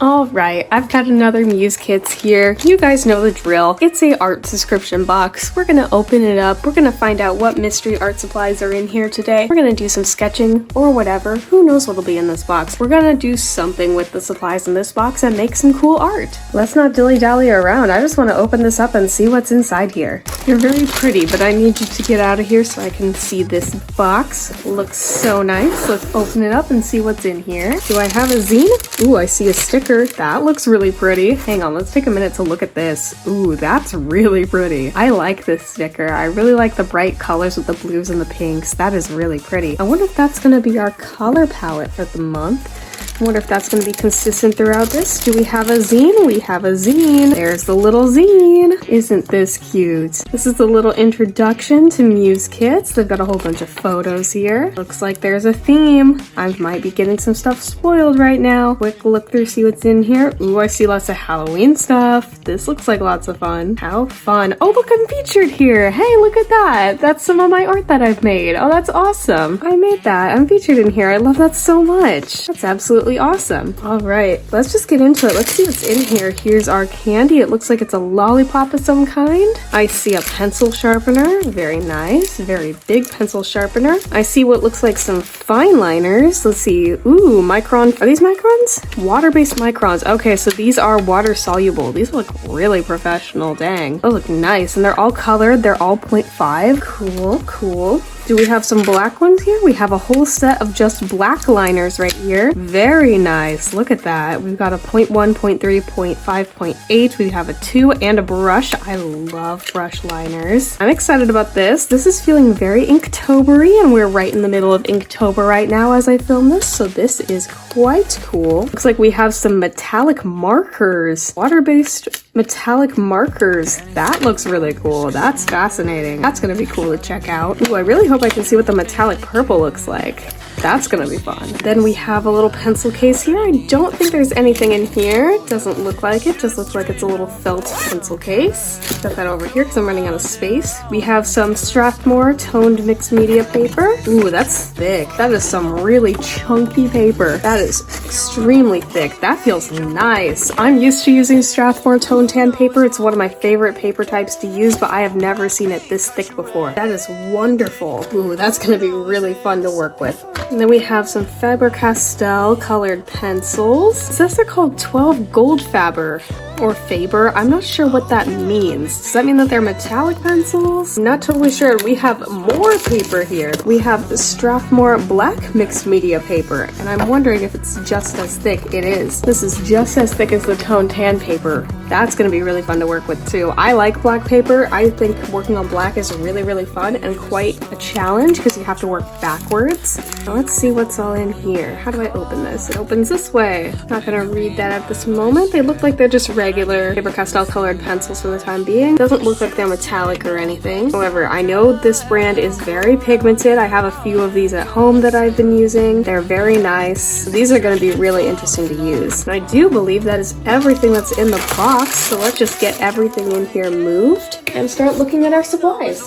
Alright, I've got another Muse Kits here. You guys know the drill. It's a art subscription box. We're gonna open it up. We're gonna find out what mystery art supplies are in here today. We're gonna do some sketching or whatever. Who knows what'll be in this box. We're gonna do something with the supplies in this box and make some cool art. Let's not dilly-dally around. I just want to open this up and see what's inside here. You're very pretty, but I need you to get out of here so I can see this box. Looks so nice. Let's open it up and see what's in here. Do I have a zine? Ooh, I see a sticker. That looks really pretty. Hang on, let's take a minute to look at this. Ooh, that's really pretty. I like this sticker. I really like the bright colors with the blues and the pinks. That is really pretty. I wonder if that's gonna be our color palette for the month. I wonder if that's going to be consistent throughout this. Do we have a zine? We have a zine. There's the little zine. Isn't this cute? This is the little introduction to Muse Kits. They've got a whole bunch of photos here. Looks like there's a theme. I might be getting some stuff spoiled right now. Quick look through, see what's in here. Ooh, I see lots of Halloween stuff. This looks like lots of fun. How fun. Oh, look, I'm featured here. Hey, look at that. That's some of my art that I've made. Oh, that's awesome. I made that. I'm featured in here. I love that so much. That's absolutely awesome. All right, let's just get into it. Let's see what's in here. Here's our candy. It looks like it's a lollipop of some kind. I see a pencil sharpener. Very nice. Very big pencil sharpener. I see what looks like some fine liners. Let's see. Ooh, micron. Are these microns? Water-based microns. Okay, so these are water soluble. These look really professional. Dang. Those look nice. And they're all colored. They're all 0.5. Cool, cool. Do we have some black ones here? We have a whole set of just black liners right here. Very nice. Look at that. We've got a 0.1, 0.3, 0.5, 0.8. We have a 2 and a brush. I love brush liners. I'm excited about this. This is feeling very Inktobery, and we're right in the middle of Inktober right now as I film this, so this is quite cool. Looks like we have some metallic markers. Water-based metallic markers. That looks really cool. That's fascinating. That's gonna be cool to check out. Ooh, I really hope I can see what the metallic purple looks like. That's gonna be fun. Then we have a little pencil case here. I don't think there's anything in here. Doesn't look like it. Just looks like it's a little felt pencil case. Set that over here because I'm running out of space. We have some Strathmore toned mixed media paper. Ooh, that's thick. That is some really chunky paper. That is extremely thick. That feels nice. I'm used to using Strathmore toned tan paper. It's one of my favorite paper types to use, but I have never seen it this thick before. That is wonderful. Ooh, that's gonna be really fun to work with. And then we have some Faber-Castell colored pencils. It says they're called 12 Gold Faber or Faber. I'm not sure what that means. Does that mean that they're metallic pencils? I'm not totally sure. We have more paper here. We have the Strathmore black mixed media paper, and I'm wondering if it's just as thick. It is. This is just as thick as the toned tan paper. That's going to be really fun to work with too. I like black paper. I think working on black is really, really fun and quite a challenge because you have to work backwards. Now let's see what's all in here. How do I open this? It opens this way. Not going to read that at this moment. They look like they're just regular Faber-Castell colored pencils for the time being. Doesn't look like they're metallic or anything. However, I know this brand is very pigmented. I have a few of these at home that I've been using. They're very nice. These are going to be really interesting to use. And I do believe that is everything that's in the box. So let's just get everything in here moved and start looking at our supplies.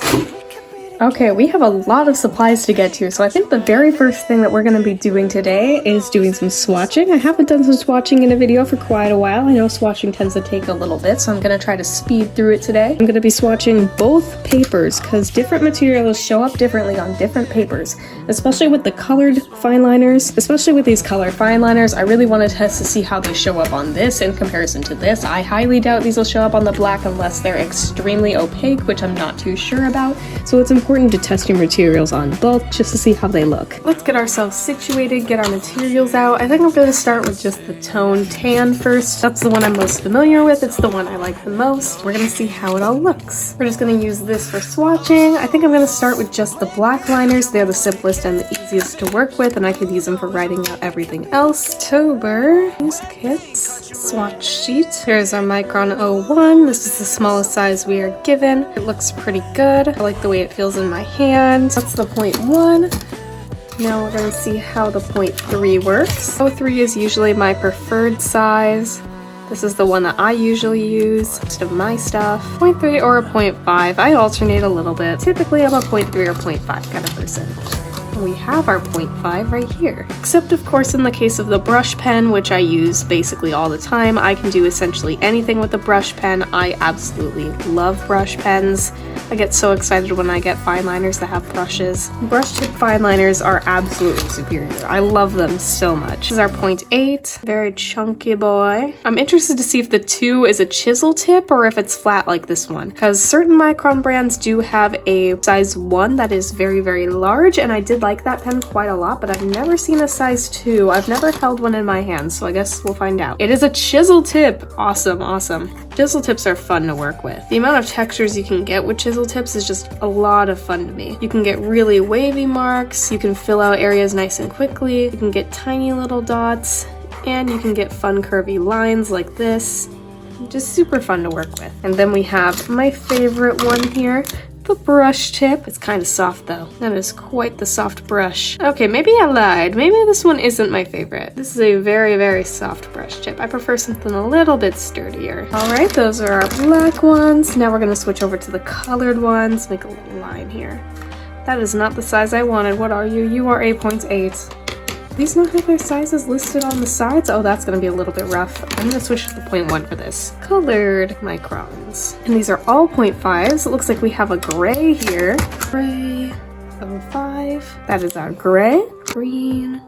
Okay, we have a lot of supplies to get to, so I think the very first thing that we're going to be doing today is doing some swatching. I haven't done some swatching in a video for quite a while. I know swatching tends to take a little bit, so I'm going to try to speed through it today. I'm going to be swatching both papers because different materials show up differently on different papers, especially with the colored fine liners. Especially with these colored fine liners, I really want to test to see how they show up on this in comparison to this. I highly doubt these will show up on the black unless they're extremely opaque, which I'm not too sure about, so it's important to test your materials on both just to see how they look. Let's get ourselves situated, get our materials out. I think I'm going to start with just the toned tan first. That's the one I'm most familiar with. It's the one I like the most. We're going to see how it all looks. We're just going to use this for swatching. I think I'm going to start with just the black liners. They're the simplest and the easiest to work with, and I could use them for writing out everything else. Tober, Muse Kits, swatch sheet. Here's our Micron 01. This is the smallest size we are given. It looks pretty good. I like the way it feels in my hand. That's the 0.1. Now we're going to see how the 0.3 works. 0.3 is usually my preferred size. This is the one that I usually use most of my stuff. 0.3 or a 0.5. I alternate a little bit. Typically I'm a 0.3 or 0.5 kind of person. We have our 0.5 right here. Except of course in the case of the brush pen, which I use basically all the time, I can do essentially anything with a brush pen. I absolutely love brush pens. I get so excited when I get fine liners that have brushes. Brush tip fine liners are absolutely superior. I love them so much. This is our 0.8, very chunky boy. I'm interested to see if the 2 is a chisel tip or if it's flat like this one, because certain Micron brands do have a size 1 that is very, very large, and I did like that pen quite a lot, but I've never seen a size 2. I've never held one in my hands, so I guess we'll find out. It is a chisel tip. Awesome, awesome. Chisel tips are fun to work with. The amount of textures you can get with chisel tips is just a lot of fun to me. You can get really wavy marks, you can fill out areas nice and quickly, you can get tiny little dots, and you can get fun curvy lines like this. Just super fun to work with. And then we have my favorite one here, the brush tip. It's kind of soft though. That is quite the soft brush. Okay, maybe I lied. Maybe this one isn't my favorite. This is a very, very soft brush tip. I prefer something a little bit sturdier. All right, those are our black ones. Now we're gonna switch over to the colored ones. Make a little line here. That is not the size I wanted. What are you? You are 8.8. These not have their sizes listed on the sides? Oh, that's gonna be a little bit rough. I'm gonna switch to the 0.1 for this. Colored microns. And these are all 0.5s. It looks like we have a gray here. Gray, 05. That is our gray. Green.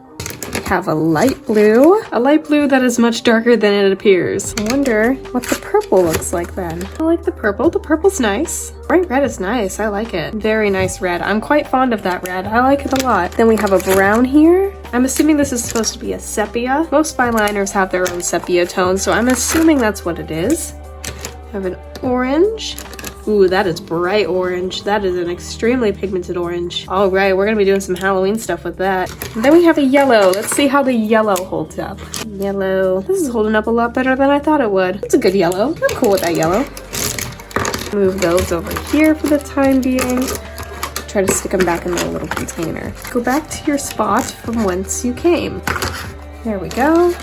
We have a light blue. A light blue that is much darker than it appears. I wonder what the purple looks like then. I like the purple. The purple's nice. Bright red is nice. I like it. Very nice red. I'm quite fond of that red. I like it a lot. Then we have a brown here. I'm assuming this is supposed to be a sepia. Most fine liners have their own sepia tone, so I'm assuming that's what it is. I have an orange. Ooh, that is bright orange. That is an extremely pigmented orange. All right, we're gonna be doing some Halloween stuff with that. And then we have a yellow. Let's see how the yellow holds up. Yellow. This is holding up a lot better than I thought it would. It's a good yellow. I'm cool with that yellow. Move those over here for the time being. Try to stick them back in the little container. Go back to your spot from whence you came. There we go.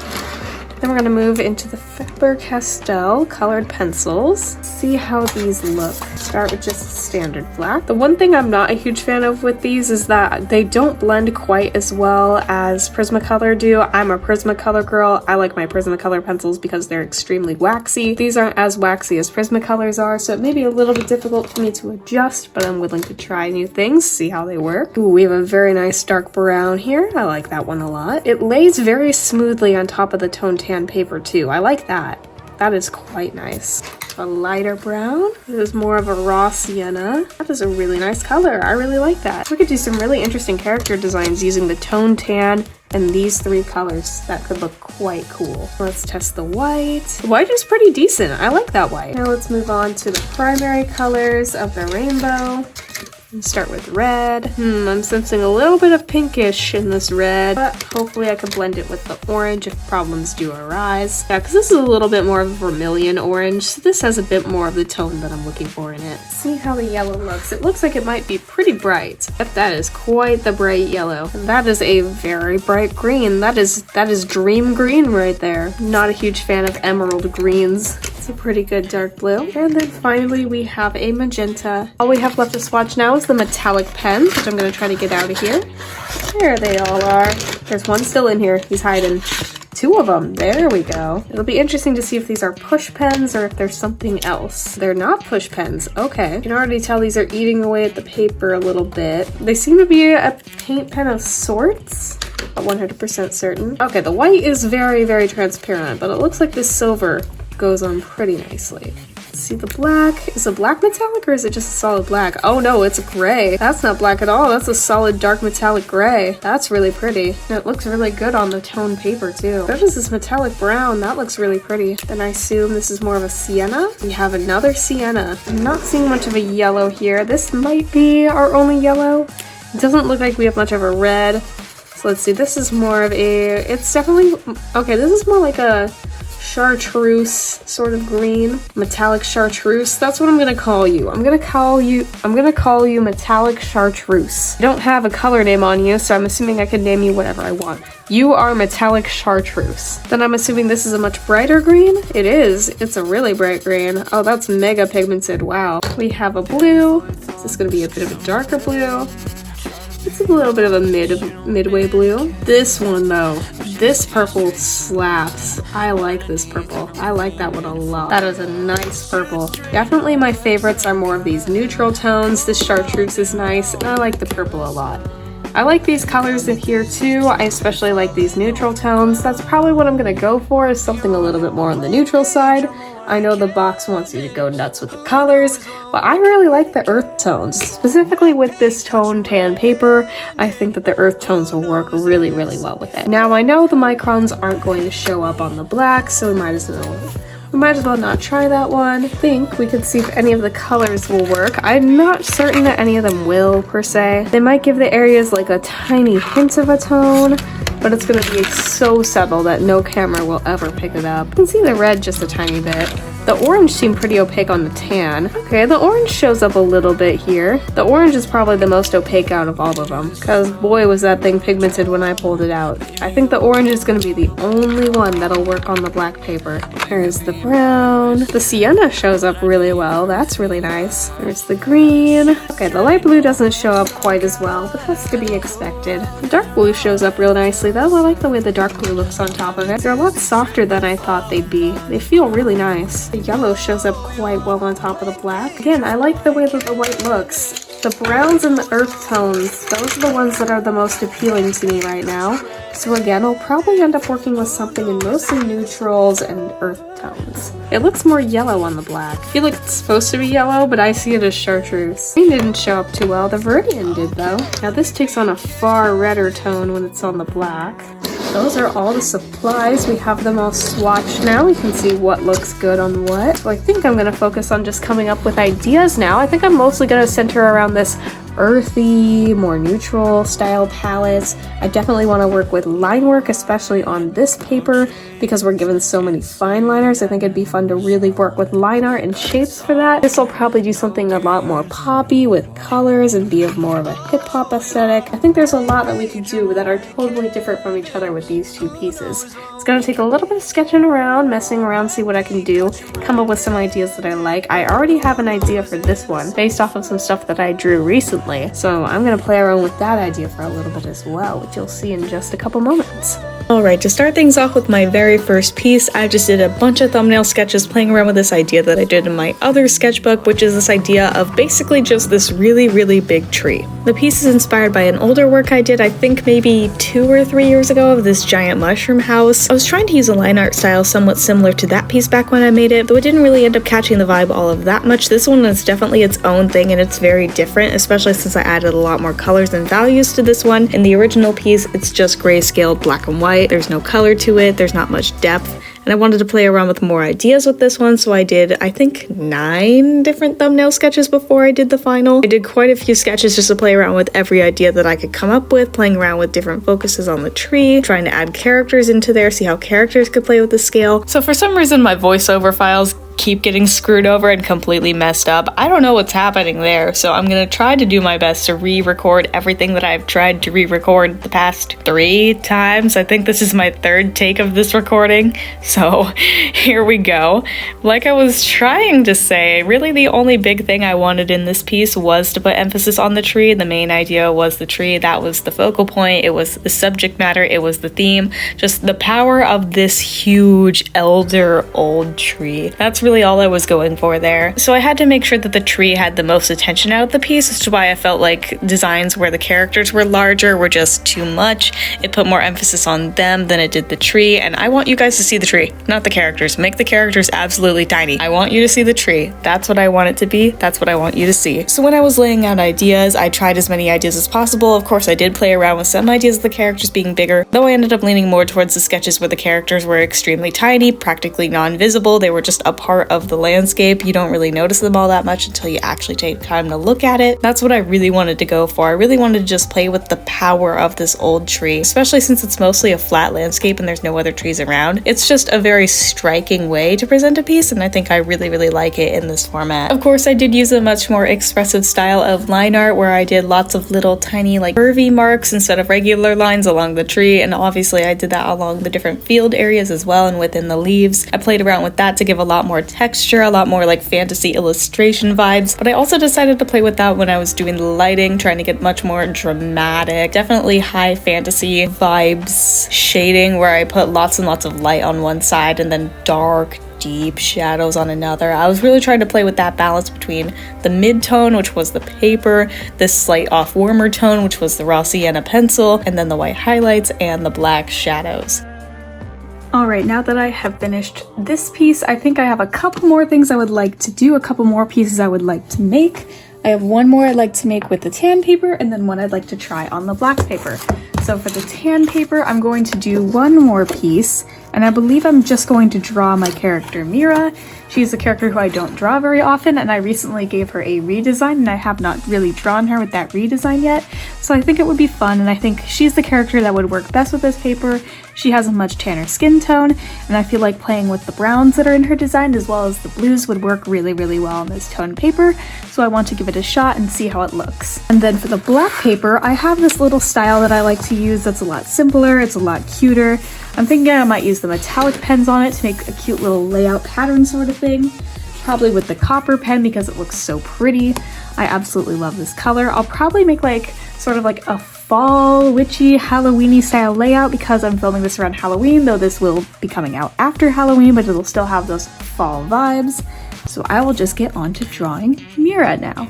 Then we're gonna move into the Faber-Castell colored pencils. See how these look. Start with just standard black. The one thing I'm not a huge fan of with these is that they don't blend quite as well as Prismacolor do. I'm a Prismacolor girl. I like my Prismacolor pencils because they're extremely waxy. These aren't as waxy as Prismacolors are, so it may be a little bit difficult for me to adjust, but I'm willing to try new things, see how they work. Ooh, we have a very nice dark brown here. I like that one a lot. It lays very smoothly on top of the tone tan paper too. I like that. That is quite nice. A lighter brown. This is more of a raw sienna. That is a really nice color. I really like that. We could do some really interesting character designs using the tone tan and these 3 colors. That could look quite cool. Let's test the white. The white is pretty decent. I like that white. Now let's move on to the primary colors of the rainbow. And start with red. I'm sensing a little bit of pinkish in this red, but hopefully I can blend it with the orange if problems do arise. Yeah, because this is a little bit more of a vermilion orange, so this has a bit more of the tone that I'm looking for in it. See how the yellow looks. It looks like it might be pretty bright, but that is quite the bright yellow. And that is a very bright green. That is dream green right there. Not a huge fan of emerald greens. It's a pretty good dark blue. And then finally we have a magenta. All we have left to swatch now is the metallic pen, which I'm going to try to get out of here. There they all are. There's one still in here. He's hiding. 2 of them. There we go. It'll be interesting to see if these are push pens or if there's something else. They're not push pens. Okay. You can already tell these are eating away at the paper a little bit. They seem to be a paint pen of sorts. Not 100% certain. Okay, the white is very, very transparent, but it looks like this silver goes on pretty nicely. Let's see the black. Is it black metallic or is it just a solid black? Oh no, it's gray. That's not black at all. That's a solid dark metallic gray. That's really pretty. And it looks really good on the toned paper too. So does this metallic brown. That looks really pretty. Then I assume this is more of a sienna. We have another sienna. I'm not seeing much of a yellow here. This might be our only yellow. It doesn't look like we have much of a red. So let's see. This is more of a, it's definitely, okay, this is more like a chartreuse sort of green. Metallic chartreuse. That's what I'm gonna call you. I'm gonna call you metallic chartreuse. I don't have a color name on you, so I'm assuming I can name you whatever I want. You are metallic chartreuse. Then I'm assuming this is a much brighter green. It is. It's a really bright green. Oh, that's mega pigmented. Wow. We have a blue. Is this gonna be a bit of a darker blue? It's This is a little bit of a midway blue. This one though, this purple slaps. I like this purple. I like that one a lot. That is a nice purple. Definitely my favorites are more of these neutral tones. This chartreuse is nice, and I like the purple a lot. I like these colors in here too. I especially like these neutral tones. That's probably what I'm gonna go for, is something a little bit more on the neutral side. I know the box wants you to go nuts with the colors, but I really like the earth tones. Specifically with this tone tan paper, I think that the earth tones will work really, really well with it. Now I know the microns aren't going to show up on the black, so we might as well not try that one. I think we could see if any of the colors will work. I'm not certain that any of them will, per se. They might give the areas like a tiny hint of a tone, but it's gonna be so subtle that no camera will ever pick it up. You can see the red just a tiny bit. The orange seemed pretty opaque on the tan. Okay, the orange shows up a little bit here. The orange is probably the most opaque out of all of them, because boy was that thing pigmented when I pulled it out. I think the orange is going to be the only one that'll work on the black paper. There's the brown. The sienna shows up really well. That's really nice. There's the green. Okay, the light blue doesn't show up quite as well, but that's to be expected. The dark blue shows up real nicely though. I like the way the dark blue looks on top of it. They're a lot softer than I thought they'd be. They feel really nice. The yellow shows up quite well on top of the black. Again, I like the way that the white looks. The browns and the earth tones, those are the ones that are the most appealing to me right now. So again, I'll probably end up working with something in mostly neutrals and earth tones. It looks more yellow on the black. I feel like it's supposed to be yellow, but I see it as chartreuse. Green didn't show up too well. The Viridian did though. Now this takes on a far redder tone when it's on the black. Those are all the supplies. We have them all swatched now. We can see what looks good on what. So I think I'm gonna focus on just coming up with ideas now. I think I'm mostly gonna center around this earthy, more neutral style palettes. I definitely want to work with line work, especially on this paper, because we're given so many fine liners. I think it'd be fun to really work with line art and shapes for that. This will probably do something a lot more poppy with colors and be of more of a hip-hop aesthetic. I think there's a lot that we could do that are totally different from each other with these two pieces. It's going to take a little bit of sketching around, messing around, see what I can do, come up with some ideas that I like. I already have an idea for this one based off of some stuff that I drew recently, so I'm going to play around with that idea for a little bit as well, which you'll see in just a couple moments. Alright, to start things off with my very first piece, I just did a bunch of thumbnail sketches playing around with this idea that I did in my other sketchbook, which is this idea of basically just this really, really big tree. The piece is inspired by an older work I did, I think maybe 2 or 3 years ago, of this giant mushroom house. I was trying to use a line art style somewhat similar to that piece back when I made it, though it didn't really end up catching the vibe all of that much. This one is definitely its own thing and it's very different, especially since I added a lot more colors and values to this one. In the original piece, it's just grayscaled black and white. There's no color to it, there's not much depth, and I wanted to play around with more ideas with this one, so I did, I think, 9 different thumbnail sketches before I did the final. I did quite a few sketches just to play around with every idea that I could come up with, playing around with different focuses on the tree, trying to add characters into there, see how characters could play with the scale. So for some reason my voiceover files keep getting screwed over and completely messed up. I don't know what's happening there, so I'm gonna try to do my best to re-record everything that I've tried to re-record the past 3 times. I think this is my 3rd take of this recording, so here we go. Like I was trying to say, really the only big thing I wanted in this piece was to put emphasis on the tree. The main idea was the tree. That was the focal point. It was the subject matter. It was the theme. Just the power of this huge elder old tree. That's really all I was going for there. So I had to make sure that the tree had the most attention out of the piece, which is why I felt like designs where the characters were larger were just too much. It put more emphasis on them than it did the tree, and I want you guys to see the tree, not the characters. Make the characters absolutely tiny. I want you to see the tree. That's what I want it to be. That's what I want you to see. So when I was laying out ideas, I tried as many ideas as possible. Of course, I did play around with some ideas of the characters being bigger, though I ended up leaning more towards the sketches where the characters were extremely tiny, practically non-visible. They were just a part of the landscape. You don't really notice them all that much until you actually take time to look at it. That's what I really wanted to go for. I really wanted to just play with the power of this old tree, especially since it's mostly a flat landscape and there's no other trees around. It's just a very striking way to present a piece, and I think I really, really like it in this format. Of course, I did use a much more expressive style of line art where I did lots of little tiny like curvy marks instead of regular lines along the tree, and obviously I did that along the different field areas as well and within the leaves. I played around with that to give a lot more more texture, a lot more like fantasy illustration vibes, but I also decided to play with that when I was doing the lighting, trying to get much more dramatic, definitely high fantasy vibes shading where I put lots and lots of light on one side and then dark, deep shadows on another. I was really trying to play with that balance between the mid-tone, which was the paper, this slight off warmer tone, which was the raw sienna pencil, and then the white highlights and the black shadows. Alright, now that I have finished this piece, I think I have a couple more things I would like to do, a couple more pieces I would like to make. I have one more I'd like to make with the tan paper, and then one I'd like to try on the black paper. So for the tan paper, I'm going to do one more piece, and I believe I'm just going to draw my character Mira. She's a character who I don't draw very often, and I recently gave her a redesign, and I have not really drawn her with that redesign yet. So I think it would be fun, and I think she's the character that would work best with this paper. She has a much tanner skin tone, and I feel like playing with the browns that are in her design as well as the blues would work really, really well on this toned paper. So I want to give it a shot and see how it looks. And then for the black paper, I have this little style that I like to use that's a lot simpler, it's a lot cuter. I'm thinking I might use the metallic pens on it to make a cute little layout pattern sort of thing. Probably with the copper pen because it looks so pretty. I absolutely love this color. I'll probably make like sort of like a fall witchy Halloweeny style layout because I'm filming this around Halloween, though this will be coming out after Halloween, but it'll still have those fall vibes. So I will just get on to drawing Mira now.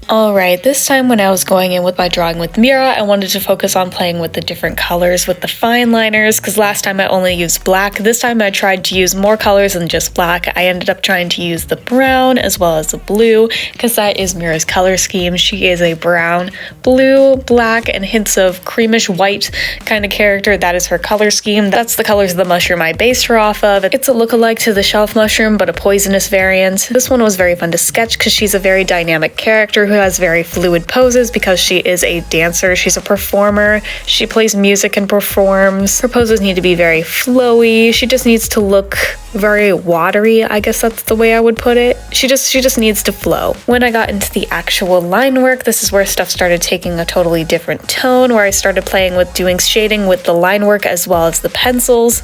Alright, this time when I was going in with my drawing with Mira, I wanted to focus on playing with the different colors with the fine liners, because last time I only used black. This time I tried to use more colors than just black. I ended up trying to use the brown as well as the blue, because that is Mira's color scheme. She is a brown, blue, black, and hints of creamish white kind of character. That is her color scheme. That's the colors of the mushroom I based her off of. It's a lookalike to the shelf mushroom, but a poisonous variant. This one was very fun to sketch because she's a very dynamic character who has very fluid poses because she is a dancer, she's a performer, she plays music and performs. Her poses need to be very flowy, she just needs to look very watery, I guess that's the way I would put it. She just needs to flow. When I got into the actual line work, this is where stuff started taking a totally different tone, where I started playing with doing shading with the line work as well as the pencils.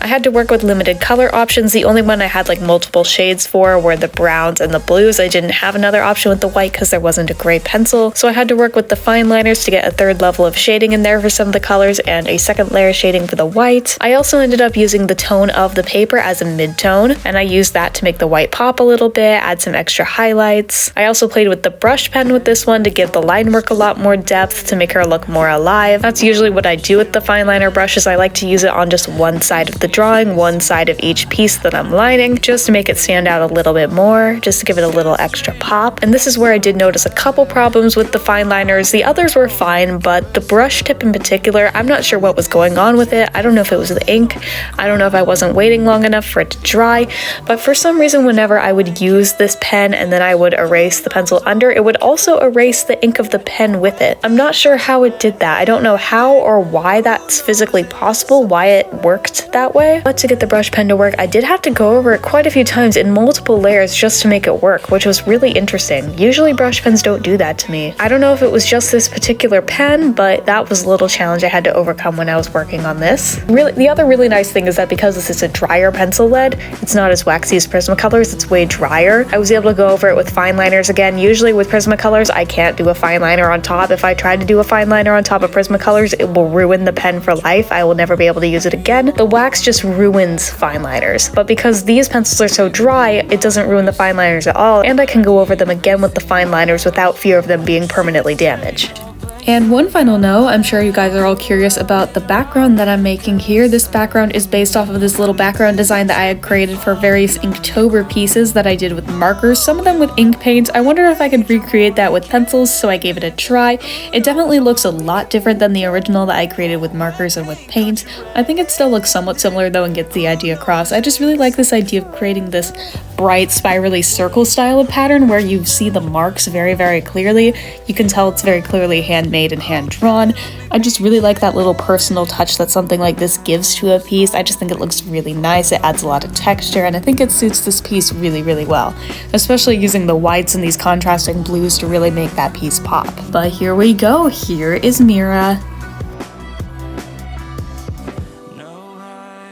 I had to work with limited color options. The only one I had like multiple shades for were the browns and the blues. I didn't have another option with the white because there wasn't a gray pencil. So I had to work with the fine liners to get a third level of shading in there for some of the colors and a second layer shading for the white. I also ended up using the tone of the paper as a mid-tone, and I used that to make the white pop a little bit, add some extra highlights. I also played with the brush pen with this one to give the line work a lot more depth to make her look more alive. That's usually what I do with the fine liner brushes. I like to use it on just one side of the drawing, one side of each piece that I'm lining, just to make it stand out a little bit more, just to give it a little extra pop. And this is where I did notice a couple problems with the fine liners. The others were fine, but the brush tip in particular, I'm not sure what was going on with it. I don't know if it was the ink. I don't know if I wasn't waiting long enough for it to dry, but for some reason whenever I would use this pen and then I would erase the pencil under, it would also erase the ink of the pen with it. I'm not sure how it did that. I don't know how or why that's physically possible, why it worked that way. But to get the brush pen to work, I did have to go over it quite a few times in multiple layers just to make it work, which was really interesting. Usually brush pens don't do that to me. I don't know if it was just this particular pen, but that was a little challenge I had to overcome when I was working on this. Really, the other really nice thing is that because this is a drier pencil lead, it's not as waxy as Prismacolors, it's way drier. I was able to go over it with fine liners again. Usually with Prismacolors, I can't do a fine liner on top. If I try to do a fine liner on top of Prismacolors, it will ruin the pen for life. I will never be able to use it again. The wax just ruins fine liners, but because these pencils are so dry, it doesn't ruin the fine liners at all, and I can go over them again with the fine liners without fear of them being permanently damaged. And one final note, I'm sure you guys are all curious about the background that I'm making here. This background is based off of this little background design that I had created for various Inktober pieces that I did with markers, some of them with ink paints. I wonder if I could recreate that with pencils, so I gave it a try. It definitely looks a lot different than the original that I created with markers and with paint. I think it still looks somewhat similar though and gets the idea across. I just really like this idea of creating this bright spirally circle style of pattern where you see the marks very, very clearly. You can tell it's very clearly handmade and hand drawn. I just really like that little personal touch that something like this gives to a piece. I just think it looks really nice. It adds a lot of texture, and I think it suits this piece really, really well, especially using the whites and these contrasting blues to really make that piece pop. But here we go. Here is Mira.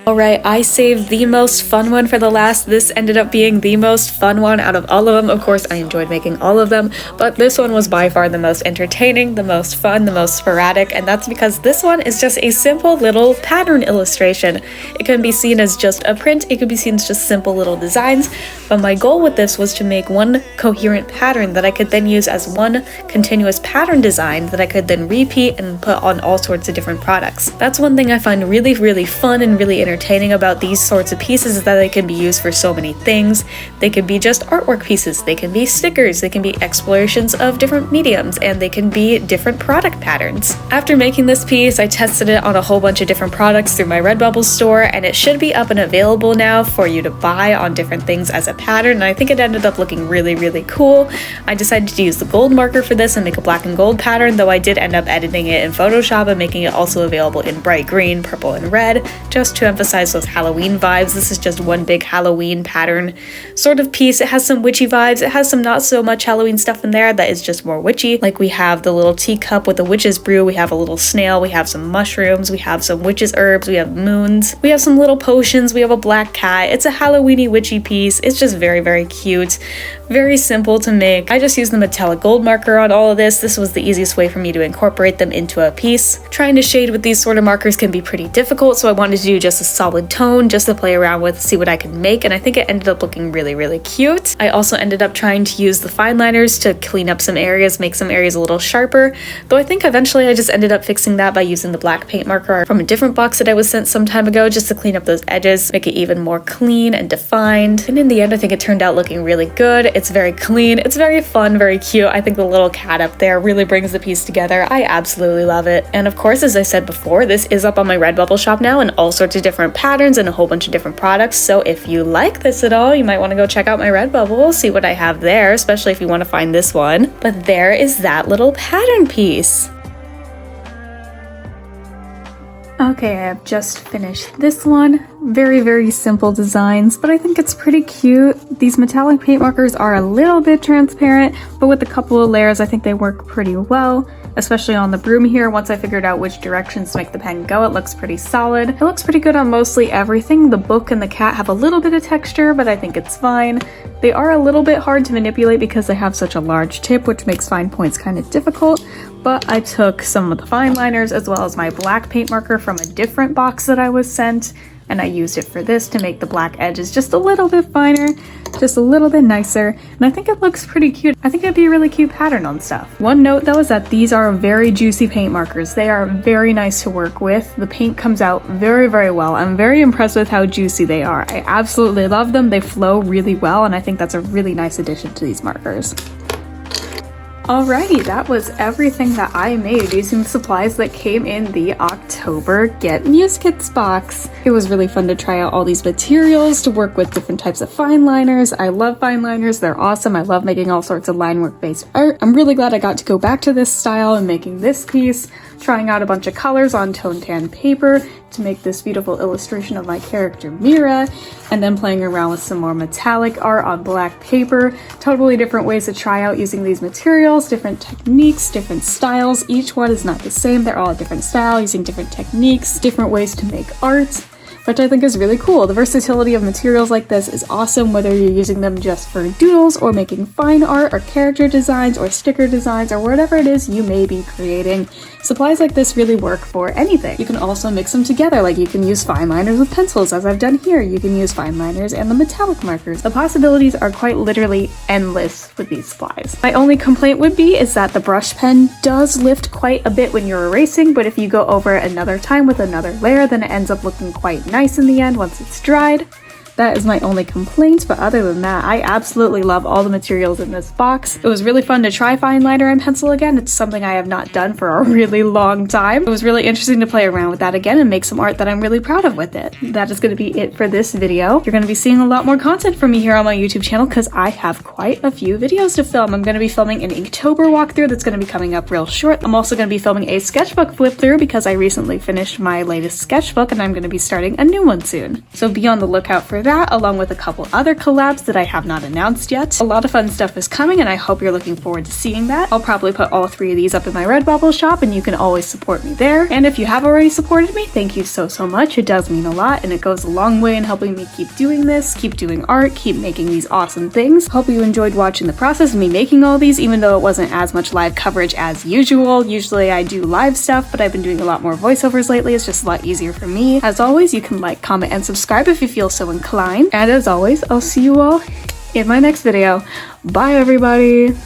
Alright, I saved the most fun one for the last. This ended up being the most fun one out of all of them. Of course, I enjoyed making all of them, but this one was by far the most entertaining, the most fun, the most sporadic, and that's because this one is just a simple little pattern illustration. It can be seen as just a print, it could be seen as just simple little designs, but my goal with this was to make one coherent pattern that I could then use as one continuous pattern design that I could then repeat and put on all sorts of different products. That's one thing I find really, really fun and really entertaining about these sorts of pieces, is that they can be used for so many things. They can be just artwork pieces, they can be stickers, they can be explorations of different mediums, and they can be different product patterns. After making this piece, I tested it on a whole bunch of different products through my Redbubble store, and it should be up and available now for you to buy on different things as a pattern, and I think it ended up looking really, really cool. I decided to use the gold marker for this and make a black and gold pattern, though I did end up editing it in Photoshop and making it also available in bright green, purple, and red, just to emphasize those Halloween vibes. This is just one big Halloween pattern sort of piece. It has some witchy vibes, it has some not so much Halloween stuff in there that is just more witchy. Like we have the little teacup with the witch's brew, we have a little snail, we have some mushrooms, we have some witch's herbs, we have moons, we have some little potions, we have a black cat. It's a Halloweeny witchy piece. It's just very, very cute. Very simple to make. I just used the metallic gold marker on all of this. This was the easiest way for me to incorporate them into a piece. Trying to shade with these sort of markers can be pretty difficult, so I wanted to do just a solid tone just to play around with, see what I could make, and I think it ended up looking really, really cute. I also ended up trying to use the fine liners to clean up some areas, make some areas a little sharper, though I think eventually I just ended up fixing that by using the black paint marker from a different box that I was sent some time ago, just to clean up those edges, make it even more clean and defined. And in the end, I think it turned out looking really good. It's very clean, it's very fun, very cute. I think the little cat up there really brings the piece together. I absolutely love it. And of course, as I said before, this is up on my Redbubble shop now in all sorts of different patterns and a whole bunch of different products. So if you like this at all, you might want to go check out my Redbubble, see what I have there, especially if you want to find this one. But there is that little pattern piece. Okay, I have just finished this one. Very, very simple designs, but I think it's pretty cute. These metallic paint markers are a little bit transparent, but with a couple of layers, I think they work pretty well, especially on the broom here. Once I figured out which directions to make the pen go, it looks pretty solid. It looks pretty good on mostly everything. The book and the cat have a little bit of texture, but I think it's fine. They are a little bit hard to manipulate because they have such a large tip, which makes fine points kind of difficult. But I took some of the fine liners as well as my black paint marker from a different box that I was sent, and I used it for this to make the black edges just a little bit finer, just a little bit nicer, and I think it looks pretty cute. I think it'd be a really cute pattern on stuff. One note though is that these are very juicy paint markers. They are very nice to work with. The paint comes out very, very well. I'm very impressed with how juicy they are. I absolutely love them. They flow really well, and I think that's a really nice addition to these markers. Alrighty, that was everything that I made using the supplies that came in the October Get Muse Kits box. It was really fun to try out all these materials, to work with different types of fine liners. I love fine liners, they're awesome. I love making all sorts of line work based art. I'm really glad I got to go back to this style and making this piece, trying out a bunch of colors on tone tan paper to make this beautiful illustration of my character Mira, and then playing around with some more metallic art on black paper. Totally different ways to try out using these materials, different techniques, different styles. Each one is not the same. They're all a different style, using different techniques, different ways to make art, which I think is really cool. The versatility of materials like this is awesome, whether you're using them just for doodles or making fine art or character designs or sticker designs or whatever it is you may be creating. Supplies like this really work for anything. You can also mix them together, like you can use fine liners with pencils, as I've done here. You can use fine liners and the metallic markers. The possibilities are quite literally endless with these supplies. My only complaint would be is that the brush pen does lift quite a bit when you're erasing, but if you go over it another time with another layer, then it ends up looking quite nice in the end once it's dried. That is my only complaint, but other than that, I absolutely love all the materials in this box. It was really fun to try fine liner and pencil again. It's something I have not done for a really long time. It was really interesting to play around with that again and make some art that I'm really proud of with it. That is going to be it for this video. You're going to be seeing a lot more content from me here on my YouTube channel because I have quite a few videos to film. I'm going to be filming an Inktober walkthrough that's going to be coming up real short. I'm also going to be filming a sketchbook flip through because I recently finished my latest sketchbook and I'm going to be starting a new one soon. So be on the lookout for that. that, along with a couple other collabs that I have not announced yet. A lot of fun stuff is coming, and I hope you're looking forward to seeing that. I'll probably put all 3 of these up in my Redbubble shop, and you can always support me there. And if you have already supported me, thank you so much. It does mean a lot, and it goes a long way in helping me keep doing this, keep doing art, keep making these awesome things. Hope you enjoyed watching the process of me making all these, even though it wasn't as much live coverage as usual. Usually I do live stuff, but I've been doing a lot more voiceovers lately. It's just a lot easier for me. As always, you can like, comment, and subscribe if you feel so inclined. And as always, I'll see you all in my next video. Bye, everybody!